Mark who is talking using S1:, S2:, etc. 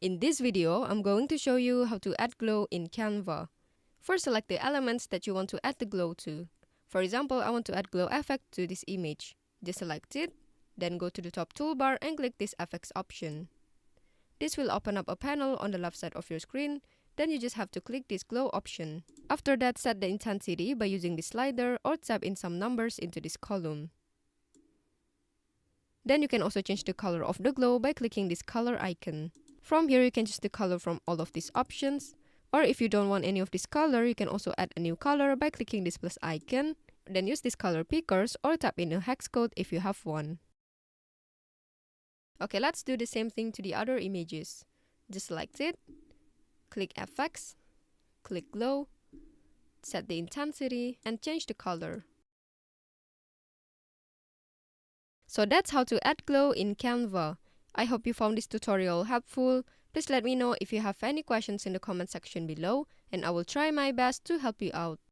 S1: In this video, I'm going to show you how to add glow in Canva. First, select the elements that you want to add the glow to. For example, I want to add glow effect to this image. Just select it, then go to the top toolbar and click this effects option. This will open up a panel on the left side of your screen. Then you just have to click this glow option. After that, set the intensity by using the slider or type in some numbers into this column. Then you can also change the color of the glow by clicking this color icon. From here, you can choose the color from all of these options. Or if you don't want any of this color, you can also add a new color by clicking this plus icon. Then use this color pickers or type in a hex code if you have one. Okay, let's do the same thing to the other images. Just select it, click effects, click glow, set the intensity, and change the color. So that's how to add glow in Canva. I hope you found this tutorial helpful. Please let me know if you have any questions in the comment section below, and I will try my best to help you out.